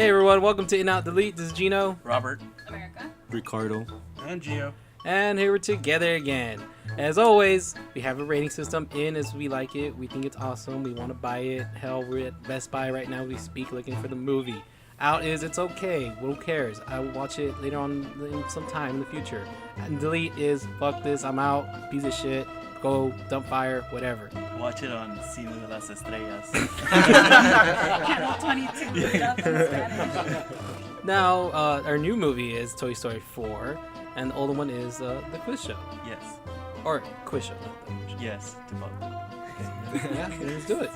Hey everyone, welcome to In Out Delete. This is Gino, Robert, America, Ricardo, and Gio. and here we're together again. As always, we have a rating system in as we like it. We think it's awesome. We want to buy it. Hell, we're at Best Buy right now. We speak looking for the movie. Out is it's okay. Who cares? I will watch it later on sometime in the future. And delete is fuck this. I'm out. Piece of shit. Go dump fire. Whatever. watch it on Cine de las Estrellas. Channel 22, dub in Spanish. Now, our new movie is Toy Story 4, and the older one is the Quiz Show. Yes, Or Quiz Show, not the Quiz Show. yes, to both. Yeah, let's do it.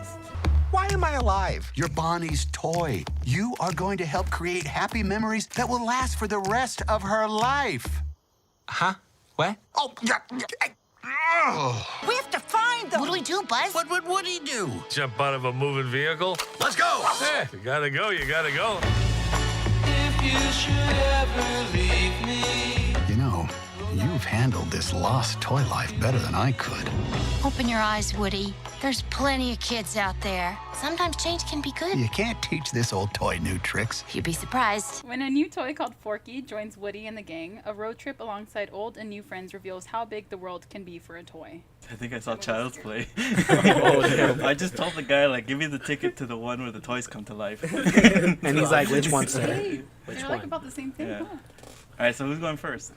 Why am I alive? You're Bonnie's toy. You are going to help create happy memories that will last for the rest of her life. Huh? What? Oh, yeah. We have to find them. What do we do, Buzz? What would Woody do? Jump out of a moving vehicle? Let's go. Hey, you gotta go, you gotta go. You know, you've handled this lost toy life better than I could. Open your eyes, Woody. There's plenty of kids out there. Sometimes change can be good. You can't teach this old toy new tricks. You'd be surprised. When a new toy called Forky joins Woody and the gang, a road trip alongside old and new friends reveals how big the world can be for a toy. I think I saw Child's Play. Oh, damn. I just told the guy, like, give me the ticket to the one where the toys come to life. And he's like, which one, sir? Hey, Which they're one? like about the same thing, Yeah. huh? Alright, so who's going first?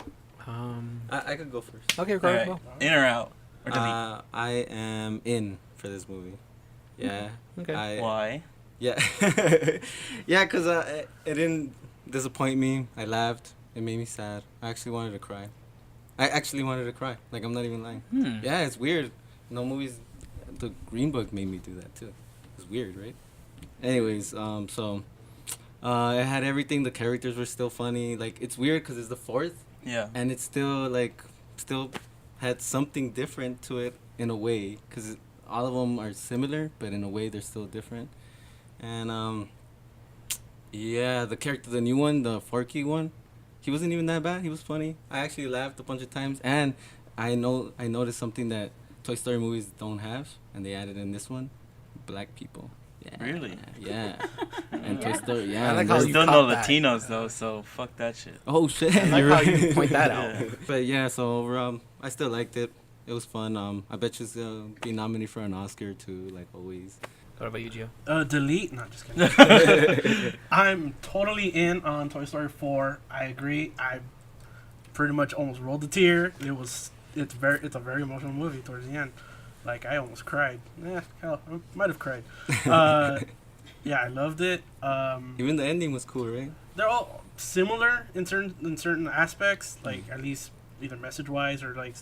I could go first. Okay, go. Alright, in or out? Or delete? I am in for this movie. Yeah. Okay. Why? Yeah. Yeah, because it didn't disappoint me. I laughed. It made me sad. I actually wanted to cry. Like, I'm not even lying. Yeah, it's weird. No movies. The Green Book made me do that, too. It's weird, right? Anyways, it had everything. The characters were still funny. Like, it's weird because it's the fourth. Yeah. And it's still had something different to it in a way, because all of them are similar, but in a way they're still different. And yeah, the character, the new one, the Forky one, he wasn't even that bad. He was funny. I actually laughed a bunch of times, and I noticed something that Toy Story movies don't have, and they added in this one: black people. Yeah. Really? Yeah. And Toy Story. Yeah. I like and how there's- you Still caught no that. Latinos, though, so fuck that shit. Oh shit! I like you're how you right. point that out. Yeah. But yeah, so overall, I still liked it. It was fun. I bet you will be nominated for an Oscar too, like always. What about you, Gio? Delete? No, just kidding. I'm totally in on Toy Story 4. I agree. I pretty much almost rolled a tear. It's a very emotional movie towards the end. Like, I almost cried. Hell, I might have cried. Yeah, I loved it. Even the ending was cool, right? They're all similar in certain aspects, like at least either message wise or like,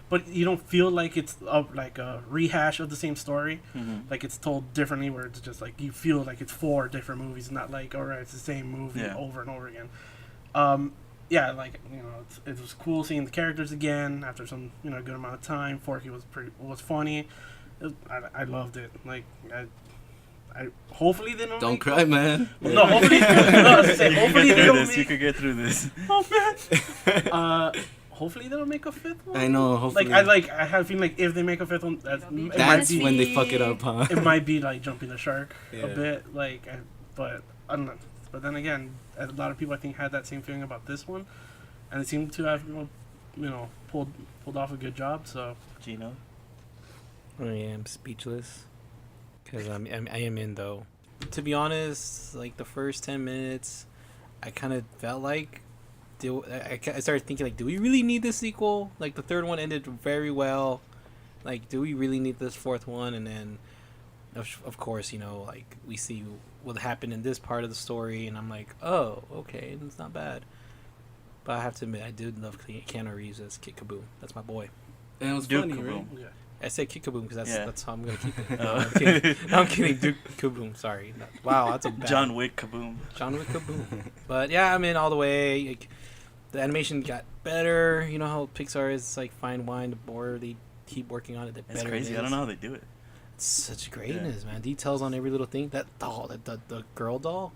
but you don't feel like it's like a rehash of the same story. Like it's told differently, where it's just like you feel like it's 4 different movies, not like alright, it's the same movie over and over again. Yeah, like, you know, it was cool seeing the characters again after some, you know, good amount of time. Forky was funny. I loved it. Like I hopefully they don't. Don't cry, man. No, hopefully. No, I was gonna say, hopefully You they could don't do this. You make. could get through this. Oh man. Hopefully they don't make a 5th one. I know. Hopefully. I have a feeling like if they make a 5th one, it might That's be when they fuck it up, huh? it might be like jumping the shark Yeah. a bit. Like, but I don't know. But then again, a lot of people I think had that same feeling about this one, and it seemed to have pulled off a good job. So Gino? I am speechless because I am in though. To be honest, like the first 10 minutes, I kind of felt like I started thinking like, do we really need this sequel? Like the third one ended very well. Like, do we really need this fourth one? And then, of course, you know, like we see what happened in this part of the story, and I'm like, oh, okay, it's not bad. But I have to admit, I did love Keanu Reeves as Kid Kaboom. That's my boy. And it was Duke funny, Kaboom. right? yeah. I said Kid Kaboom because that's how I'm gonna keep it. Oh. I'm kidding. No, I'm kidding. Duke Kaboom. Sorry. Wow, that's a bad. John Wick Kaboom. John Wick Kaboom. But yeah, I'm in all the way. Like, the animation got better. You know how Pixar is like fine wine. The more they keep working on it, the That's better. crazy. It is. I don't know how they do it. It's such greatness, man. Details on every little thing. That doll, the girl doll,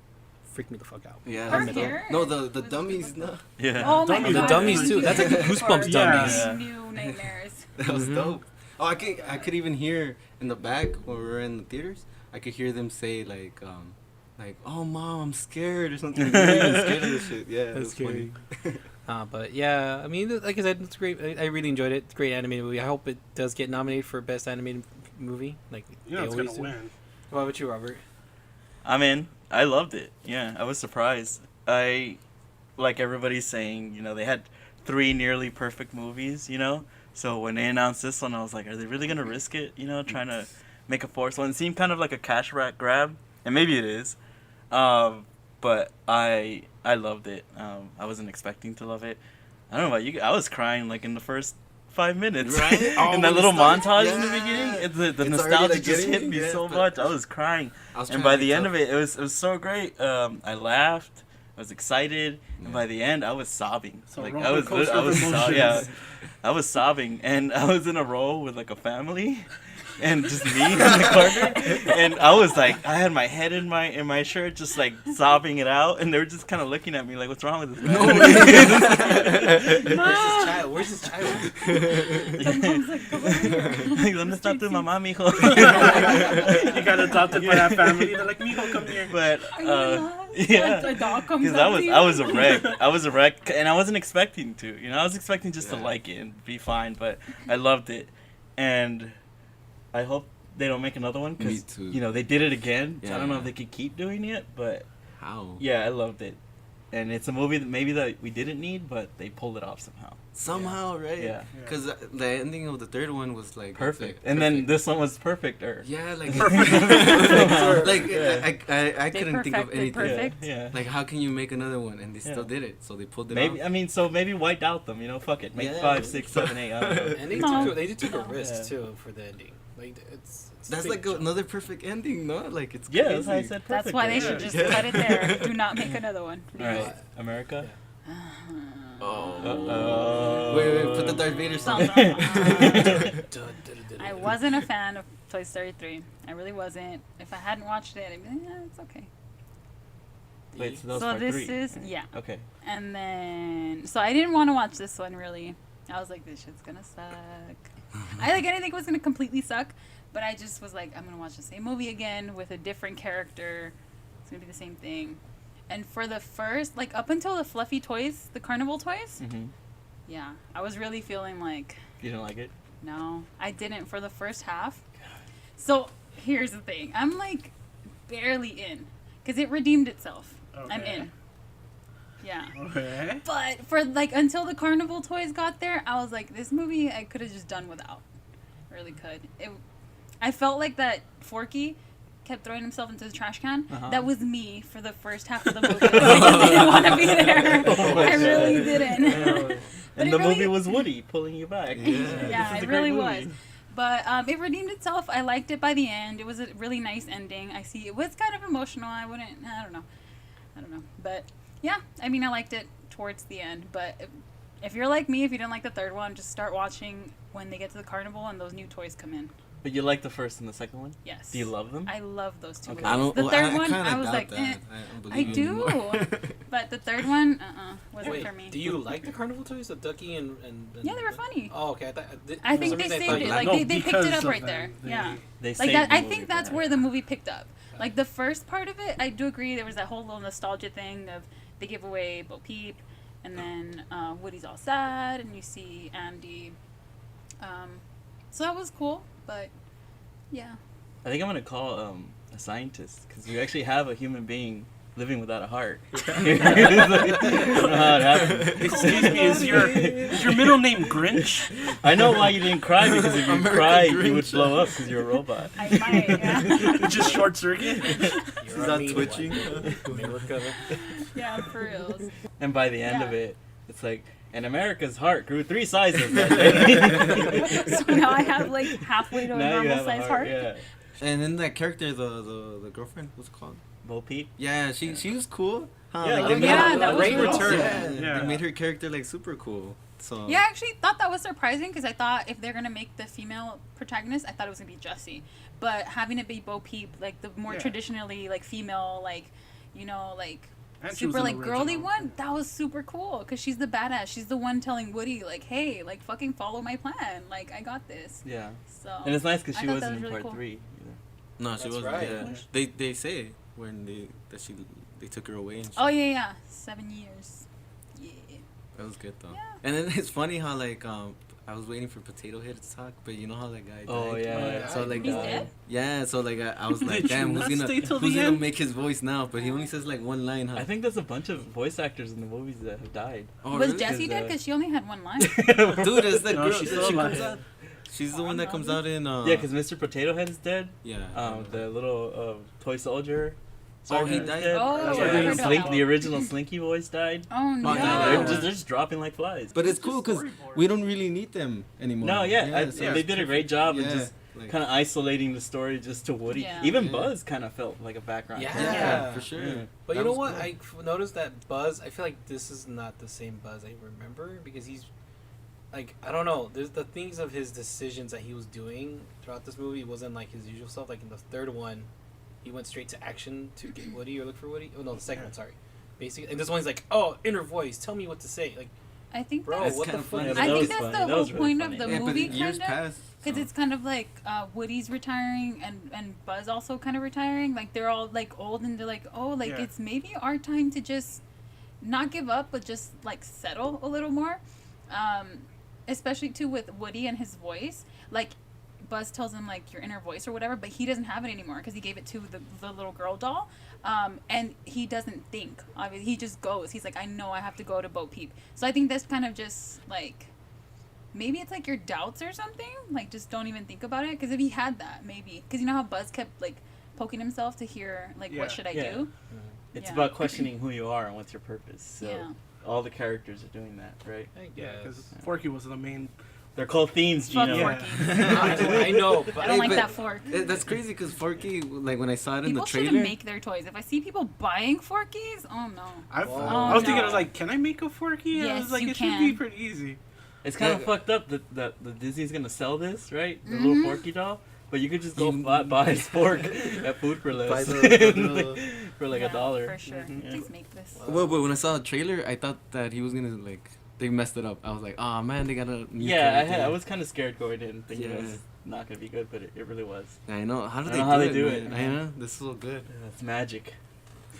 freaked me the fuck out. Yeah. Her that's hair No, the dummies. No. Yeah. Oh my Dummies. god. The dummies too. That's like the Goosebumps Yeah. dummies. Yeah. New nightmares. That was dope. Oh, I could even hear in the back when we were in the theaters. I could hear them say like like, "Oh, mom, I'm scared" or something. Really even scared of this shit. Yeah, it That's was funny. But yeah, I mean, like I said, it's great. I really enjoyed it. It's a great animated movie. I hope it does get nominated for best animated movie. Like You know they it's always gonna do. win. What about you, Robert? I'm in. I loved it. Yeah, I was surprised. Like everybody's saying, they had 3 nearly perfect movies, So when they announced this one, I was like, are they really going to risk it, trying to make a fourth one? It seemed kind of like a cash grab, and maybe it is. But I loved it. I wasn't expecting to love it. I don't know about you. I was crying like in the first 5 minutes. Right? In that little montage in the Yeah. beginning. The It's nostalgia already, like, just getting hit you, me yeah, so but- much. I was crying. I was And trying by to the be end tough. of it, it was so great. I laughed. I was excited, and by the end, I was sobbing. So like roller I was, coaster I was, of emotions. yeah, I was sobbing, and I was in a row with like a family, and just me in the corner, and I was like, I had my head in my shirt, just like sobbing it out, and they were just kind of looking at me like, what's wrong with this guy? Where's his child? Mom's like, come over here. Like, ¿dónde está tu mamá, mijo? You got adopted by that family. They're like, "Mijo, come here." But Are you alive? yeah. A dog comes Because up to you. I was a wreck. I was a wreck, and I wasn't expecting to. I was expecting just to Yeah. like it and be fine, but I loved it, and I hope they don't make another one Me because too. they did it again. So I don't know Yeah. if they could keep doing it, but How? yeah, I loved it, and it's a movie that maybe that we didn't need, but they pulled it off somehow. Somehow, right? Yeah. Because the ending of the third one was like Perfect, like, and then perfect. this one was perfect. Yeah, like like Yeah. I They couldn't think of perfected anything. perfect. Yeah. Like, how can you make another one? And they still Yeah. did it, so they pulled it Maybe off. maybe white out them. Fuck it, make Yeah. 5, 6, 7, 8. I don't know. And No. they did take a No. risk Yeah. too for the ending. Like it's That's a like big jump. another perfect ending, no? Like, it's Yeah, crazy. that's why I said perfect. That's why they right? should just Yeah. cut it there. Do not make another one. All right, America. Oh. Uh-oh. Wait, put the Darth Vader song. I wasn't a fan of Toy Story 3. I really wasn't. If I hadn't watched it, I'd be like, yeah, it's okay. Wait, so that was So part this 3. is, yeah. Okay. And then, so I didn't want to watch this one really. I was like, this shit's gonna suck. I didn't think it was gonna completely suck, but I just was like, I'm gonna watch the same movie again with a different character. It's gonna be the same thing. And for the first, like up until the fluffy toys, the carnival toys, Mm-hmm. yeah, I was really feeling like, You didn't like it? no, I didn't for the first half. So here's the thing, I'm like barely in, because it redeemed itself. I'm Okay. in. Yeah. Okay. But for like until the carnival toys got there, I was like, this movie I could have just done without. I really could. I felt like that Forky kept throwing himself into the trash can. Uh-huh. That was me for the first half of the movie. Like, I just didn't want to be there. I really didn't. But And it the really- movie was Woody pulling you back. Yeah, This is it a great really movie. was. But it redeemed itself. I liked it by the end. It was a really nice ending. I see it was kind of emotional. I don't know. But yeah, I mean, I liked it towards the end. But if you're like me, if you didn't like the third one, just start watching when they get to the carnival and those new toys come in. But you like the first and the second one? Yes. Do you love them? I love those two Okay. movies. I don't. The well, third I one, kinda I was doubt like, that. eh. don't I believe you anymore. do. But the third one, wasn't Wait, for me. do you like the carnival toys, the Ducky and Yeah, they were funny. Oh, okay. I for think some they reason saved it. thought Like No, they picked because it up of right them, there. they- Yeah. They Like saved that, the I movie think for that's that. where the movie picked up. Like the first part of it, I do agree there was that whole little nostalgia thing of they give away Bo Peep, and then Woody's all sad, and you see Andy. So that was cool, but yeah. I think I'm gonna call a scientist because we actually have a human being living without a heart. I don't know how it happened. Excuse me, is your middle name Grinch? I know why you didn't cry because if you American cried, you would Grinch. blow up because you're a robot. I might, yeah. Just short circuit? She's not twitching. America. Yeah, for reals. And by the end of Yeah. it, it's like, and America's heart grew 3 sizes that day. So now I have like halfway to a Now you normal have a size heart. Yeah. And then that character, the girlfriend, what's it called? Bo Peep. Yeah, she was cool. Huh? Yeah, like, oh, they made yeah, her, that was Ray cool. returned. Yeah, Yeah. they made her character like super cool. So Yeah, I actually thought that was surprising because I thought if they're gonna make the female protagonist, I thought it was gonna be Jessie. But having it be Bo Peep, like the more Yeah. traditionally like female, like like And she was super in like the girly original. one, that was super cool because she's the badass. She's the one telling Woody like, hey, like fucking follow my plan. Like I got this. Yeah. So And it's nice because I she thought that wasn't was in really part cool. 3 either. no, she That's wasn't. right. Yeah. They say when they took her away and shit. Oh yeah. 7 years. Yeah. That was good though. Yeah. And then it's funny how like I was waiting for Potato Head to talk, but you know how that guy died. Oh, yeah. So like He's dead? yeah, so like I was like, Did you damn, not stay till who's the gonna end? make his voice now? But he only says like one line. Huh? I think there's a bunch of voice actors in the movies that have died. Oh, Was really? Jessie 'Cause, dead? Because she only had one line. Dude, it's that No, girl. she's She still alive. comes out. She's the one that comes out in. Yeah, because Mr. Potato Head is dead. yeah. The little toy soldier. Oh, he is died? dead. Oh, That's I why heard about that. The original Slinky voice died. Oh no. They're no. just dropping like flies. But it's cool because we don't really need them anymore. No, yeah, so they did a great job of Yeah, just like- kind of isolating the story just to Woody. Yeah. Even Yeah. Buzz kind of felt like a background. Yeah. character. Yeah, for sure. Yeah. But That you know was what? cool. I noticed that Buzz. I feel like this is not the same Buzz I remember because he's like I don't know. There's the things of his decisions that he was doing throughout this movie wasn't like his usual stuff. Like in the third one, he went straight to action to get Woody or look for Woody. Oh no, the second one. Sorry. Basically, and this one's like, oh, inner voice, tell me what to say. Like, I think bro, that's, what the kinda fuck? funny. is Yeah, I that think was that's funny. the That whole was really point funny. of the Yeah, but movie, years kind of. passed. Because so- it's kind of like Woody's retiring and Buzz also kind of retiring. Like they're all like old and they're like, oh, like Yeah. it's maybe our time to just not give up, but just like settle a little more. Especially too with Woody and his voice. Like Buzz tells him like your inner voice or whatever, but he doesn't have it anymore because he gave it to the little girl doll. And he doesn't think. Obviously, he just goes. He's like, I know I have to go to Bo Peep. So I think that's kind of just like. Maybe it's like your doubts or something. Like, just don't even think about it. Because if he had that, maybe. Because you know how Buzz kept, like, poking himself to hear, like, Yeah. what should I Yeah. do? It's Yeah. about questioning who you are and what's your purpose. So Yeah. all the characters are doing that, right? I Yeah, guess. because Forky was the main. They're called themes, Fuck Gino. Yeah. Forky. I know, but I don't like but- that fork. That's crazy because Forky, like when I saw it in People the shouldn't trailer. make their toys. If I see people buying Forkies, oh no. I Wow. was thinking, no. I was like, can I make a Forky? I Yes, was like, you it should be can. pretty easy. It's kind of Yeah. fucked up that the Disney's gonna sell this, right? The Mm-hmm. little Forky doll. But you could just go buy his fork at Food for Buy Less the- for like Yeah, $1. For sure. Yeah. Please make this. Well, but when I saw the trailer, I thought that he was gonna like they messed it up. I was like, oh man, they got a new Yeah, character. I was kind of scared going in, thinking it Yeah. was not gonna be good, but it really was. I know. How do I they know do how they it? do man? it. I know. This is so good. It's magic.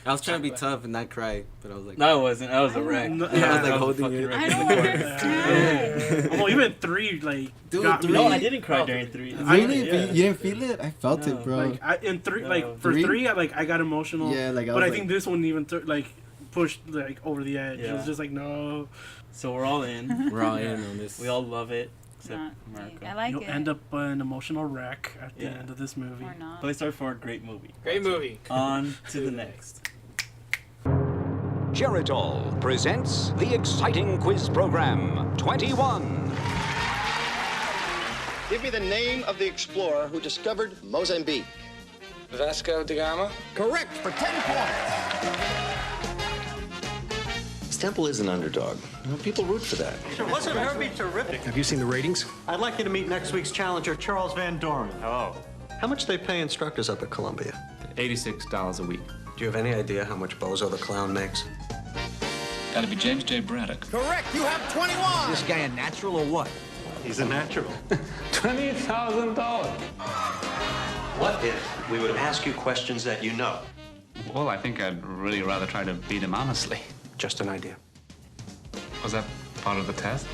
I was trying to be tough and not cry, but I was like, No, I wasn't. I was a wreck. No, I was like a holding fucking it. wreck I in don't the corner. understand. Well, even 3, like, Dude, got me. No, I didn't cry Oh, during 3. Really? Yeah. You didn't feel it? I felt No. it, bro. Like, in 3, No. like, for 3? 3, I got emotional. Yeah, like, I But was I like- think this one even, like, pushed, like, over the edge. It Yeah. was just like, no. So we're all in. We're all in on this. We all love it, except Not- America. I like You'll it. end up an emotional wreck at the Yeah. end of this movie. Or not. Toy Story 4, great movie. Great movie. On to the next. Geritol presents the exciting quiz program 21. Give me the name of the explorer who discovered Mozambique. Vasco da Gama? Correct for 10 points. Temple is an underdog. You know, people root for that. Wasn't Herbie terrific? Have you seen the ratings? I'd like you to meet next week's challenger, Charles Van Doren. Oh. How much they pay instructors up at Columbia? $86 a week. Do you have any idea how much Bozo the Clown makes? Gotta be James J. Braddock. Correct, you have 21. This guy a natural or what? He's a natural. $20,000. What if we would ask you questions that you know? Well, I think I'd really rather try to beat him honestly. Just an idea. Was that part of the test?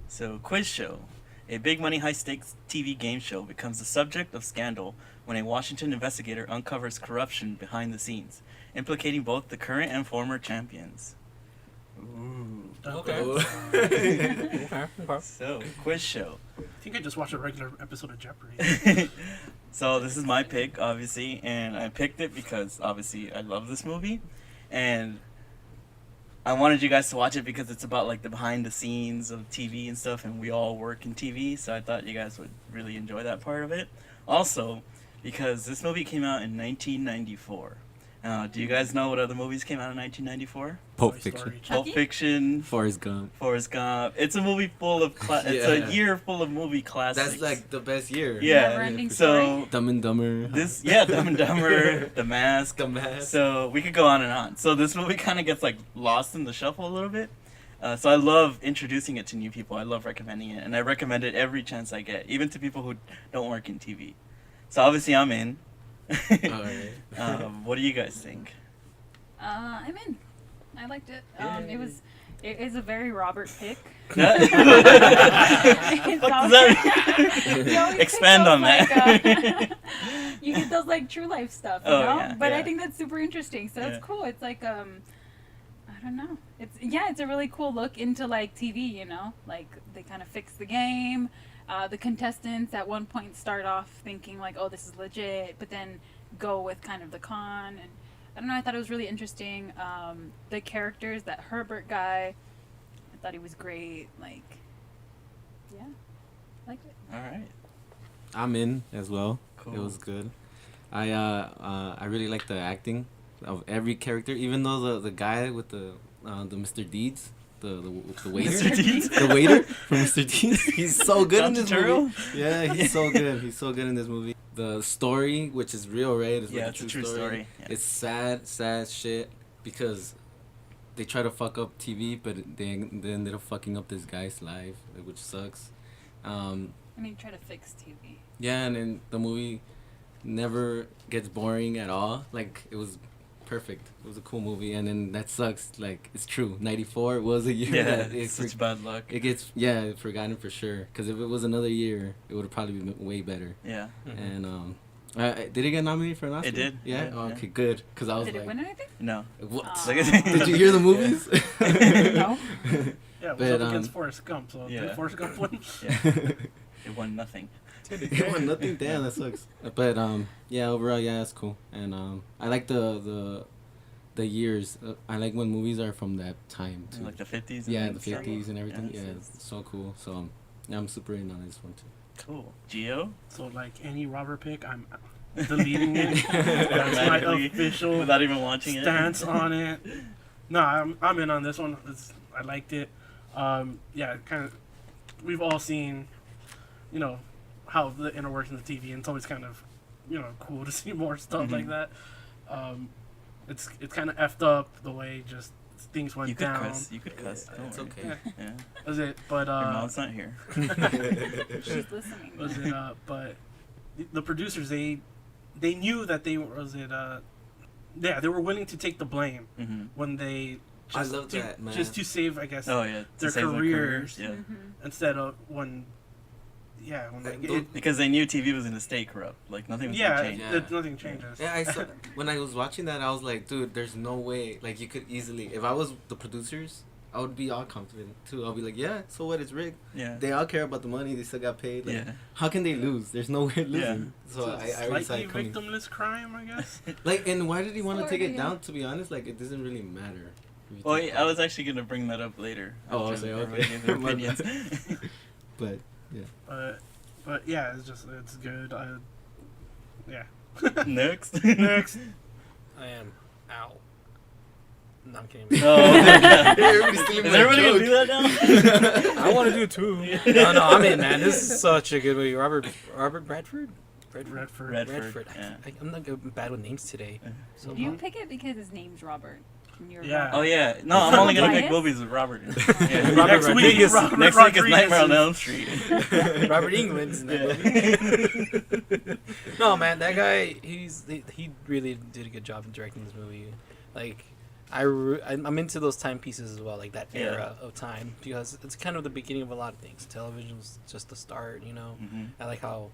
So, quiz show. A big money, high stakes TV game show becomes the subject of scandal when a Washington investigator uncovers corruption behind the scenes, implicating both the current and former champions. Ooh. Okay. Okay. So, quiz show. I think I just watched a regular episode of Jeopardy. So this is my pick, obviously, and I picked it because obviously I love this movie, and I wanted you guys to watch it because it's about like the behind the scenes of TV and stuff, and we all work in TV, so I thought you guys would really enjoy that part of it. Also, because this movie came out in 1994. Do you guys know what other movies came out in 1994? Pulp Toy Fiction. Story. Pulp Chucky? Fiction, Forrest Gump. Forrest Gump. It's a movie full of it's Yeah. a year full of movie classics. That's like the best year. Yeah. Never-ending So story. Dumb and Dumber. Dumb and Dumber, The Mask. The Mask. So we could go on and on. So this movie kind of gets like lost in the shuffle a little bit. So I love introducing it to new people. I love recommending it, and I recommend it every chance I get, even to people who don't work in TV. So obviously I'm in. Alright. What do you guys think? I'm in. I liked it. It is a very Robert pick. Expand on that. You get those like true life stuff, you Oh, know. yeah, but yeah. I think that's super interesting. So it's cool. It's like I don't know. It's a really cool look into like TV. You know, like they kind of fix the game. The contestants at one point start off thinking like, oh, this is legit, but then go with kind of the con. And I don't know, I thought it was really interesting. The characters, that Herbert guy, I thought he was great. Like, yeah, I liked it. All right. I'm in as well. Cool. It was good. I really like the acting of every character, even though the guy with the Mr. Deeds, the waiter, Mr. Deeds? the waiter from Mr. Deeds, he's so good in John this Turturro? movie. Yeah, he's so good. He's so good in this movie. The story, which is real, right? It's Yeah, like it's a true story. Yeah. It's sad shit because they try to fuck up TV, but they ended up fucking up this guy's life, which sucks. I mean, try to fix TV. Yeah, and then the movie never gets boring at all. Like, it was perfect. It was a cool movie, and then that sucks. Like, it's true. 94 was a year that it's such bad luck. it gets forgotten for sure. Because if it was another year, it would have probably been way better. Yeah. And did it get nominated for an Oscar? It did. Yeah. Yeah, Oh, yeah. okay, good. Because I was Did like, it win anything? No. what? Aw. Did you hear the movies? No. Yeah, it was But, up against Forrest Gump, so yeah. did Forrest Gump win? Yeah. It won nothing. It won nothing. Damn, that sucks. But yeah, overall, yeah, it's cool. And I like the years. I like when movies are from that time too. Like the 50s. Yeah, and the 50s and everything. Yeah, Yeah, it's so cool. So yeah, I'm super in on this one too. Cool. Gio? So like any Robert pick, I'm deleting it. That's my Automatically, official without even watching it. stance on it. No, I'm in on this one. I liked it. Yeah, kind of. We've all seen, you know, how the inner workings of TV, and it's always kind of, you know, cool to see more stuff like that. It's kind of effed up the way just things went down. You could cuss. Don't It's worry. okay. Yeah. Was it? But Your mom's not here. She's listening. was it? But the producers, they knew that they were willing to take the blame when they. I love that, man. Just to save, I guess, Oh yeah. to their save careers, Yeah. instead of when Because they knew TV was gonna stay corrupt. Like nothing was gonna change. nothing changes. Yeah, I saw when I was watching that, I was like, dude, there's no way. Like, you could easily, if I was the producers, I would be all confident too. I'll be like, yeah, so what? It's rigged. Yeah. They all care about the money. They still got paid. Like, Yeah. how can they lose? There's no way of losing. Yeah. So It's I a already saw slightly it coming. victimless crime, I guess. Like, and why did he want to take it Sorta, yeah. down? To be honest, like, it doesn't really matter. if you Well, think I about was actually gonna bring that up later. Oh, after okay, everybody okay. gave their My opinions. it. But yeah. But yeah, it's good. Yeah. Next. Next. I am out. No, I'm kidding. Oh, yeah. Everybody's stealing Is my everybody gonna joke. do that now? I want to do it too. No, I'm in, man. This is such a good movie. Robert Bradford? Redford. Redford. Yeah. I'm not good, bad with names today. So You pick it because his name's Robert. And you're Yeah. Robert. Oh yeah. No, I'm only gonna pick Bias? movies with Robert. Yeah. Robert Next week, Rodriguez. Robert Next week is Rodriguez Nightmare on is- Elm Street. Robert England's in that movie. No, man, that guy, he really did a good job in directing this movie. Like, I'm into those timepieces as well, like that era of time, because it's kind of the beginning of a lot of things. Television was just the start, you know. I like how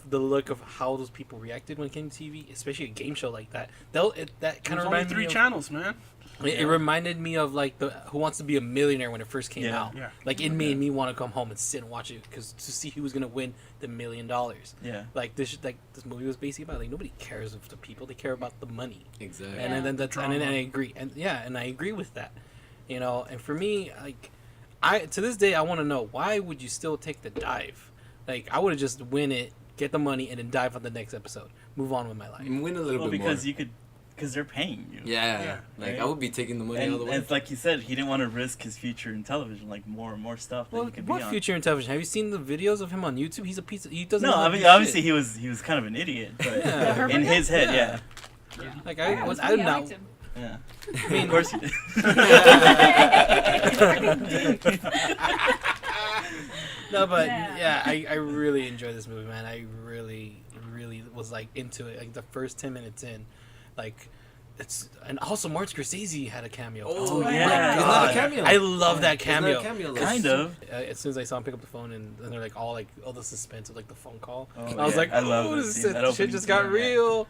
the look of how those people reacted when it came to TV, especially a game show like that. That kind There's of only reminded 3 me of, channels, man. It reminded me of like the Who Wants to Be a Millionaire when it first came out. Yeah. Like it made me want to come home and sit and watch it because to see who was gonna win the $1 million. Yeah. Like this movie was basically about like nobody cares of the people; they care about the money. Exactly. And then that's and I agree and I agree with that. You know, and for me, like to this day I want to know why would you still take the dive? Like I would have just win it, get the money, and then dive on the next episode, move on with my life. Win a little Well, bit because more. you could, because they're paying you. Yeah. Like, Right? I would be taking the money all the And way. it's like you said, he didn't want to risk his future in television, like more and more stuff that Well, he could what be on. future in television? Have you seen the videos of him on YouTube? He's a piece of, he doesn't. No, know how I to mean do obviously shit. he was kind of an idiot, but Yeah. in his head, yeah. Like Yeah, I was, funny, I'm I not. liked him. Yeah. I mean, Of course you did. No, but Yeah. yeah, I really enjoy this movie, man. I really really was like into it. Like the first 10 minutes in, like. And also Martin Scorsese had a cameo. Oh, my yeah. It's not a cameo. I love Yeah. that It's cameo. not a cameo, like, Kind of. As soon as I saw him pick up the phone and they're like all the suspense of like the phone call, Oh, I was yeah. like, I love oh, that this scene, that shit opening just got scene, yeah. real,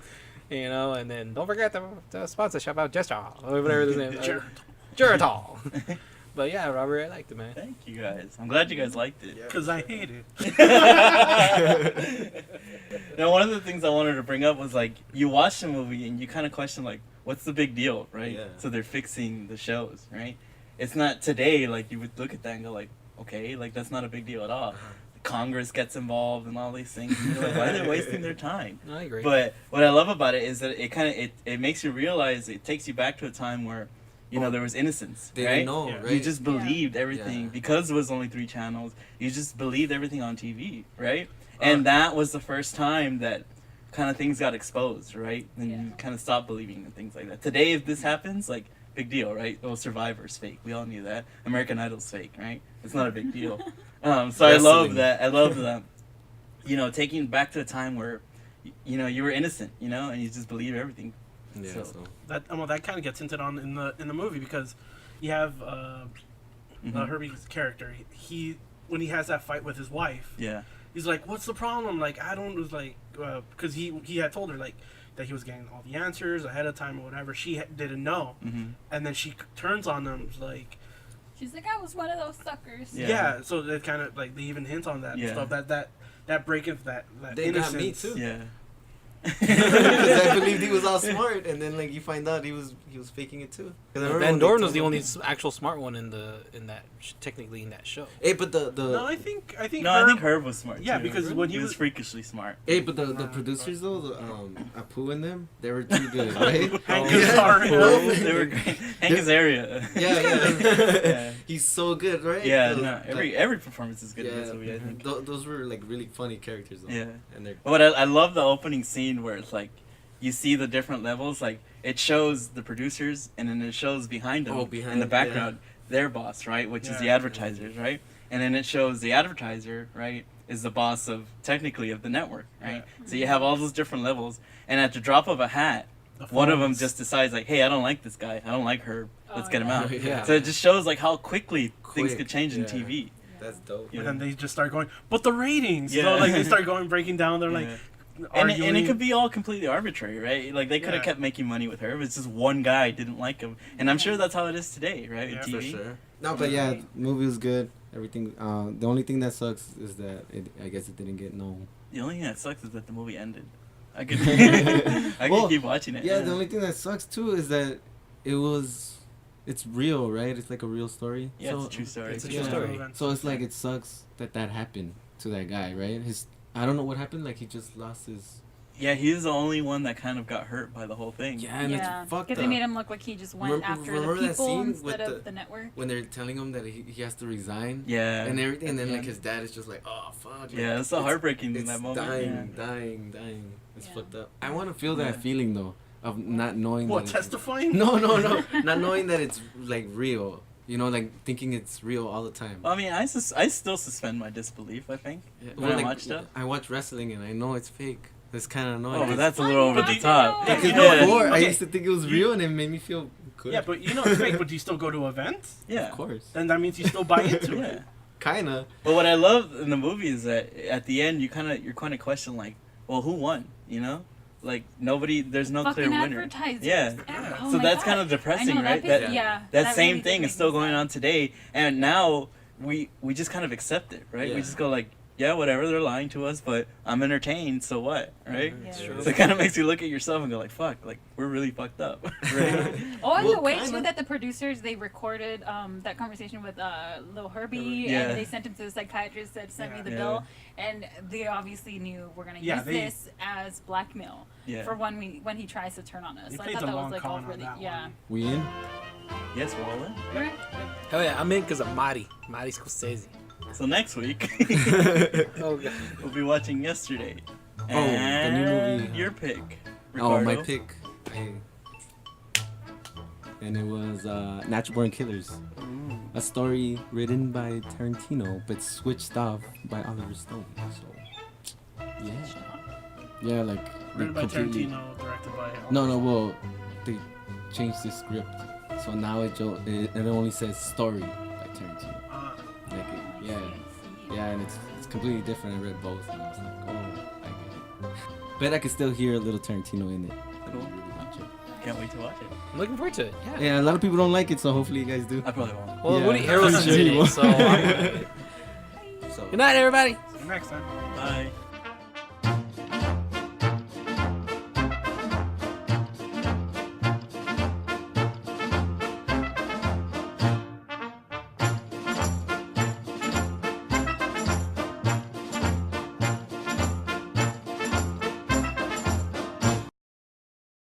you know. And then don't forget the sponsorship about Geritol, or whatever his name is. Geritol. But yeah, Robert, I liked it, man. Thank you guys. I'm glad you guys liked it. Because I hate it. Now, one of the things I wanted to bring up was like you watch the movie and you kind of question like, what's the big deal, right? Yeah. So they're fixing the shows, right? It's not today like you would look at that and go like, okay, like that's not a big deal at all. Congress gets involved and all these things. And you're like, why are they wasting their time? I agree. But what I love about it is that it makes you realize, it takes you back to a time where, you know, there was innocence, They right? didn't know, Yeah. right? You just believed everything Yeah. because it was only 3 channels. You just believed everything on TV, right? And that was the first time that kind of things got exposed, right? And you kind of stopped believing and things like that. Today, if this happens, like, big deal, right? Oh, Survivor's fake. We all knew that. American Idol's fake, right? It's not a big deal. So I love that. I love that. You know, taking back to a time where, you know, you were innocent, you know, and you just believe everything. Yeah, So- so. That that kind of gets hinted on in the movie because you have Herbie's character. He when he has that fight with his wife. Yeah. He's like, "What's the problem?" Like, I don't was like because he had told her like that he was getting all the answers ahead of time or whatever. She didn't know, and then she turns on him like. She's like, I was one of those suckers. Yeah, so it kind of like they even hint on that stuff that breaking that They innocence. got me too. Yeah. Because I believed he was all smart, and then like you find out he was faking it too. Van Dorn was the only actual smart one technically in that show. Hey, but the No, I think I think Herb was smart. Yeah, too. because when he was freakishly smart. Hey, but the producers though, Apu and them, they were too good, right? Hank Azaria. They were great. Hank Azaria. Yeah. He's so good, right? Yeah, Those- no, every performance is good in this Yeah, movie, I think. those were like really funny characters though. Yeah. And they're But I love the opening scene where it's like you see the different levels. Like it shows the producers, and then it shows behind them in the background their boss, right, which is the advertisers, right, and then it shows the advertiser, right, is the boss of technically of the network, right. So you have all those different levels, and at the drop of a hat, one of them just decides like, hey, I don't like this guy, I don't like her, let's get him out. Yeah. So it just shows like how quickly things could change in TV. That's dope. And then they just start going, but the ratings, you Yeah. know, like they start breaking down. They're like, And arguing. it could be all completely arbitrary, right? Like they could have kept making money with her, but it's just one guy didn't like him, and I'm sure that's how it is today, right? Yeah, with TV. For sure. No, but yeah, movie was good. Everything. The only thing that sucks is that I guess it didn't get no. The only thing that sucks is that the movie ended. I could could keep watching it. Yeah, the only thing that sucks too is that it's real, right? It's like a real story. Yeah, it's a true story. It's a true story. So it's like it sucks that happened to that guy, right? I don't know what happened. Like he just lost his. Yeah, he's the only one that kind of got hurt by the whole thing. Yeah, and it's fucked up. Because they made him look like he just went after the people instead of the network. When they're telling him that he has to resign. Yeah. And everything, and then like his dad is just like, oh fuck. Yeah, it's so heartbreaking in that moment. Dying. It's fucked up. I want to feel that feeling though of not knowing. What, that testifying? No, not knowing that it's like real. You know, like thinking it's real all the time. I mean, I still suspend my disbelief. I think when I watch stuff. I watch wrestling and I know it's fake. That's kind of annoying. Oh, but that's a little over the top. Yeah, Because yeah. before, I Okay. used to think it was real, and it made me feel good. Yeah, but you know it's fake. But do you still go to events? Yeah, of course. Then that means you still buy into Yeah. it. Kinda. But what I love in the movie is that at the end you're kind of question like, well, who won? You know, like nobody. There's no Fucking clear winner. advertisers. Yeah. Oh So my that's God. kind of depressing, I know, right? That same really thing did is make still me going sad. on today, and now we just kind of accept it, right? We Yeah. just go like, yeah, whatever, they're lying to us, but I'm entertained, so what, right? Yeah. So it kind of makes you look at yourself and go like, fuck, like we're really fucked up, right? Oh, and Well, the way kinda. too that the producers they recorded that conversation with Lil Herbie Yeah. and they sent him to the psychiatrist said send me the Yeah. bill, and they obviously knew we're gonna use this as blackmail Yeah. for when he tries to turn on us. They So I played thought the that long was like con all on really that yeah. one. We in? Yes, we're all in. Right? Hell yeah, I'm in because of Marty Scorsese. So next week Oh god. we'll be watching Yesterday. the new movie. Your pick, Oh, Ricardo. my pick. And it was Natural Born Killers. A story written by Tarantino, but switched off by Oliver Stone. So, yeah. Yeah, like Written by completely- Tarantino, directed by. No, well, they changed the script, so now it only says story by Tarantino. Like yeah, and it's completely different. I read both, and I was like, oh, I get it. But I can still hear a little Tarantino in it. Cool. Can't wait to watch it. I'm looking forward to it. Yeah. Yeah, a lot of people don't like it, so hopefully you guys do. I probably won't. Well, Yeah. Woody Harrelson's in it, so. So Good night, everybody. See you next time. Bye.